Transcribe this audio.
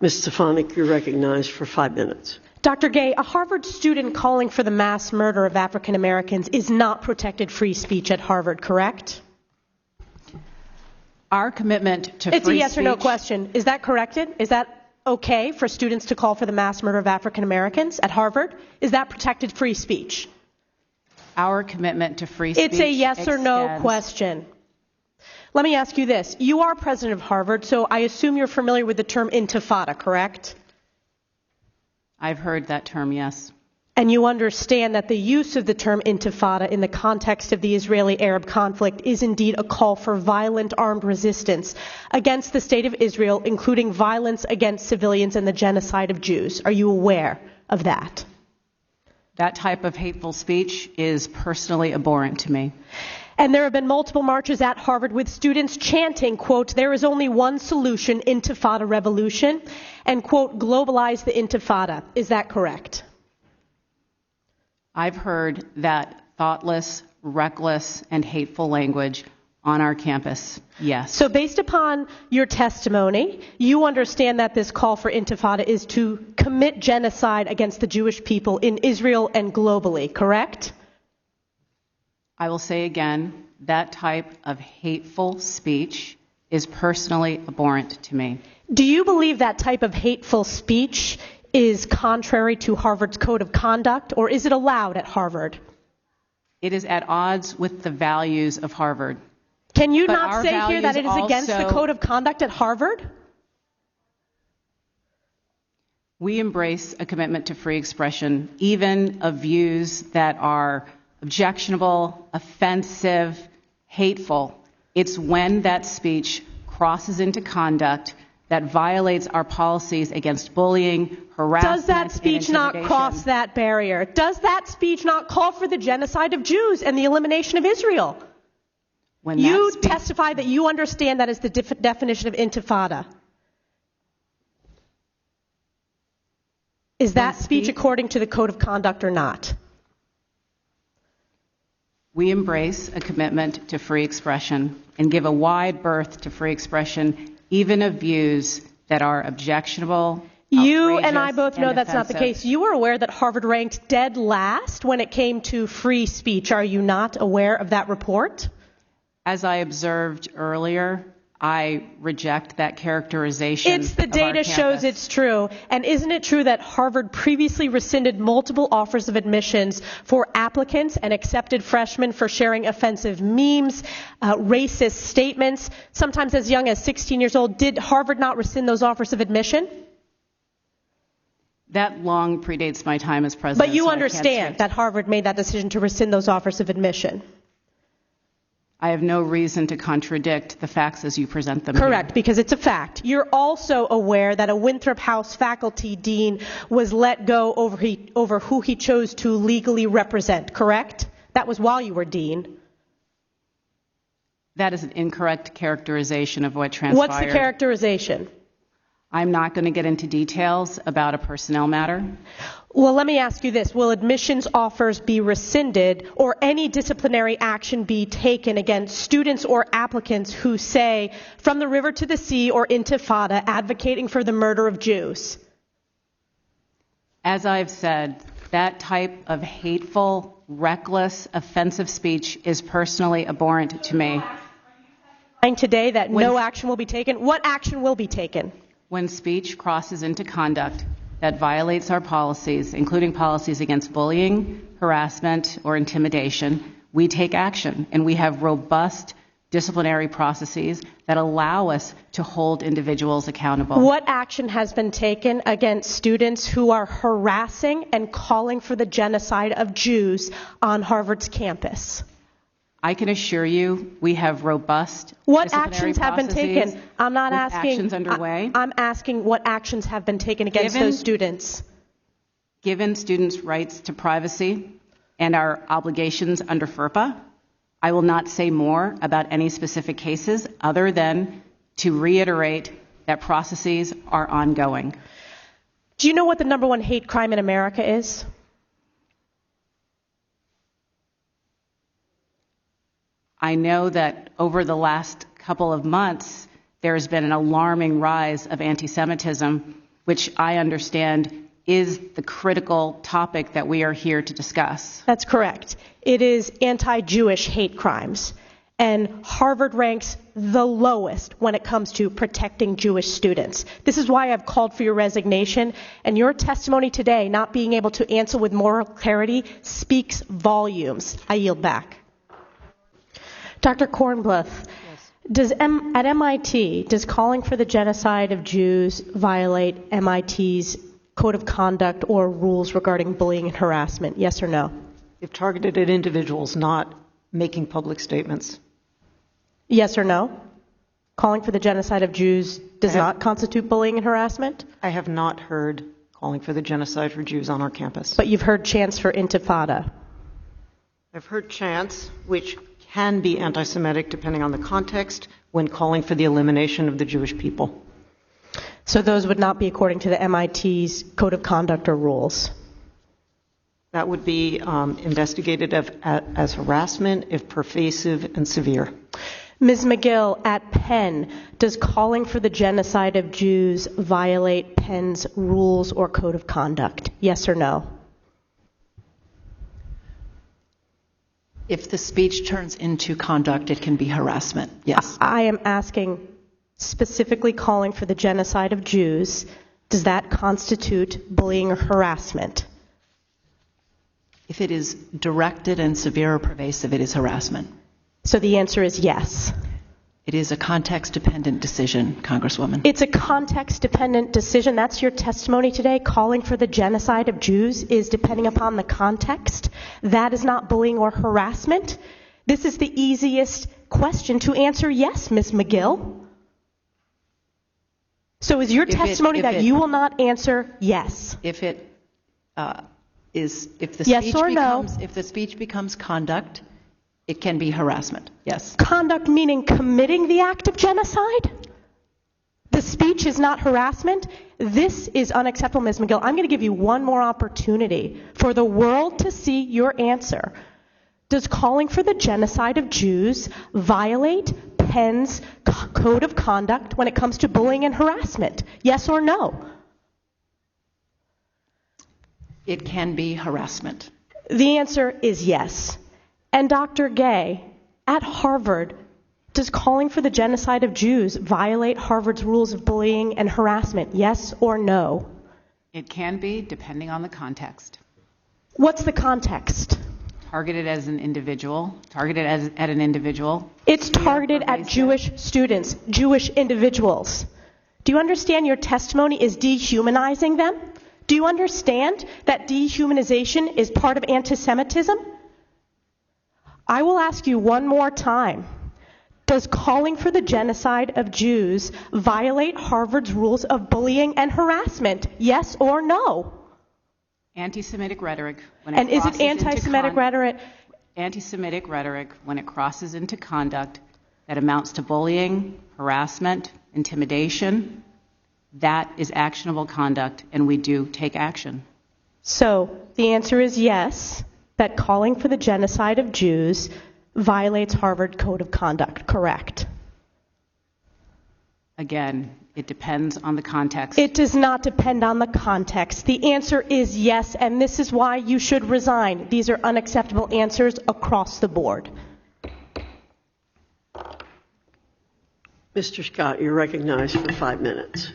Ms. Stefanik, you're recognized for 5 minutes. Dr. Gay, a Harvard student calling for the mass murder of African Americans is not protected free speech at Harvard, correct? Our commitment to free speech... It's a yes or no question. Is that corrected? Is that okay for students to call for the mass murder of African Americans at Harvard? Is that protected free speech? Our commitment to free speech... It's a yes or no question. Let me ask you this. You are president of Harvard, so I assume you're familiar with the term intifada, correct? I've heard that term, yes. And you understand that the use of the term intifada in the context of the Israeli-Arab conflict is indeed a call for violent armed resistance against the state of Israel, including violence against civilians and the genocide of Jews. Are you aware of that? That type of hateful speech is personally abhorrent to me. And there have been multiple marches at Harvard with students chanting, quote, "There is only one solution, intifada revolution," and, quote, "globalize the intifada." Is that correct? I've heard that thoughtless, reckless, and hateful language on our campus, yes. So based upon your testimony, you understand that this call for intifada is to commit genocide against the Jewish people in Israel and globally, correct? I will say again, that type of hateful speech is personally abhorrent to me. Do you believe that type of hateful speech is contrary to Harvard's code of conduct, or is it allowed at Harvard? It is at odds with the values of Harvard. Can you not say here that it is against the code of conduct at Harvard? We embrace a commitment to free expression, even of views that are objectionable, offensive, hateful. It's when that speech crosses into conduct that violates our policies against bullying, harassment, Does that speech not cross that barrier? Does that speech not call for the genocide of Jews and the elimination of Israel? When you testify that you understand that is the definition of intifada. Is that speech according to the code of conduct or not? We embrace a commitment to free expression and give a wide berth to free expression, even of views that are objectionable. You and I both know that's not the case. You are aware that Harvard ranked dead last when it came to free speech. Are you not aware of that report? As I observed earlier, I reject that characterization. It's the data shows it's true. And isn't it true that Harvard previously rescinded multiple offers of admissions for applicants and accepted freshmen for sharing offensive memes, racist statements, sometimes as young as 16 years old? Did Harvard not rescind those offers of admission? That long predates my time as president. But you understand that Harvard made that decision to rescind those offers of admission? I have no reason to contradict the facts as you present them. Correct, here. Because it's a fact. You're also aware that a Winthrop House faculty dean was let go over who he chose to legally represent, correct? That was while you were dean. That is an incorrect characterization of what transpired. What's the characterization? I'm not going to get into details about a personnel matter. Well, let me ask you this. Will admissions offers be rescinded or any disciplinary action be taken against students or applicants who say, "From the river to the sea" or "Intifada," advocating for the murder of Jews? As I've said, that type of hateful, reckless, offensive speech is personally abhorrent to me. Today that no action will be taken. What action will be taken? When speech crosses into conduct that violates our policies, including policies against bullying, harassment, or intimidation, we take action. And we have robust disciplinary processes that allow us to hold individuals accountable. What action has been taken against students who are harassing and calling for the genocide of Jews on Harvard's campus? I can assure you we have robust What actions have been taken? I'm not asking. Actions underway. I'm asking what actions have been taken against those students. Given students' rights to privacy and our obligations under FERPA, I will not say more about any specific cases other than to reiterate that processes are ongoing. Do you know what the number one hate crime in America is? I know that over the last couple of months, there has been an alarming rise of anti-Semitism which I understand is the critical topic that we are here to discuss. That's correct. It is anti-Jewish hate crimes. And Harvard ranks the lowest when it comes to protecting Jewish students. This is why I've called for your resignation, and your testimony today, not being able to answer with moral clarity, speaks volumes. I yield back. Dr. Kornbluth, at MIT, does calling for the genocide of Jews violate MIT's code of conduct or rules regarding bullying and harassment? Yes or no? If targeted at individuals, not making public statements. Yes or no? Calling for the genocide of Jews does not constitute bullying and harassment? I have not heard calling for the genocide for Jews on our campus. But you've heard chants for intifada. I've heard chants, which can be anti-Semitic depending on the context, when calling for the elimination of the Jewish people. So those would not be according to the MIT's code of conduct or rules? That would be investigated as harassment if pervasive and severe. Ms. McGill, at Penn, does calling for the genocide of Jews violate Penn's rules or code of conduct? Yes or no? If the speech turns into conduct, it can be harassment. Yes. I am asking specifically calling for the genocide of Jews. Does that constitute bullying or harassment? If it is directed and severe or pervasive, it is harassment. So the answer is yes. It is a context-dependent decision, Congresswoman. It's a context-dependent decision. That's your testimony today. Calling for the genocide of Jews is depending upon the context. That is not bullying or harassment. This is the easiest question to answer yes, Ms. McGill. So is your testimony that you will not answer yes? If it if the yes speech or no? If the speech becomes conduct, it can be harassment. Yes. Conduct meaning committing the act of genocide? The speech is not harassment? This is unacceptable, Ms. McGill. I'm going to give you one more opportunity for the world to see your answer. Does calling for the genocide of Jews violate Penn's code of conduct when it comes to bullying and harassment? Yes or no? It can be harassment. The answer is yes. And Dr. Gay, at Harvard, does calling for the genocide of Jews violate Harvard's rules of bullying and harassment? Yes or no? It can be, depending on the context. What's the context? Targeted as an individual, at an individual. It's targeted at Jewish students, Jewish individuals. Do you understand your testimony is dehumanizing them? Do you understand that dehumanization is part of anti-Semitism? I will ask you one more time. Does calling for the genocide of Jews violate Harvard's rules of bullying and harassment? Yes or no? Anti-Semitic rhetoric. And is it anti-Semitic rhetoric? Anti-Semitic rhetoric, when it crosses into conduct that amounts to bullying, harassment, intimidation, that is actionable conduct, and we do take action. So the answer is yes, that calling for the genocide of Jews violates Harvard Code of Conduct, correct? Again, it depends on the context. It does not depend on the context. The answer is yes, and this is why you should resign. These are unacceptable answers across the board. Mr. Scott, you're recognized for 5 minutes.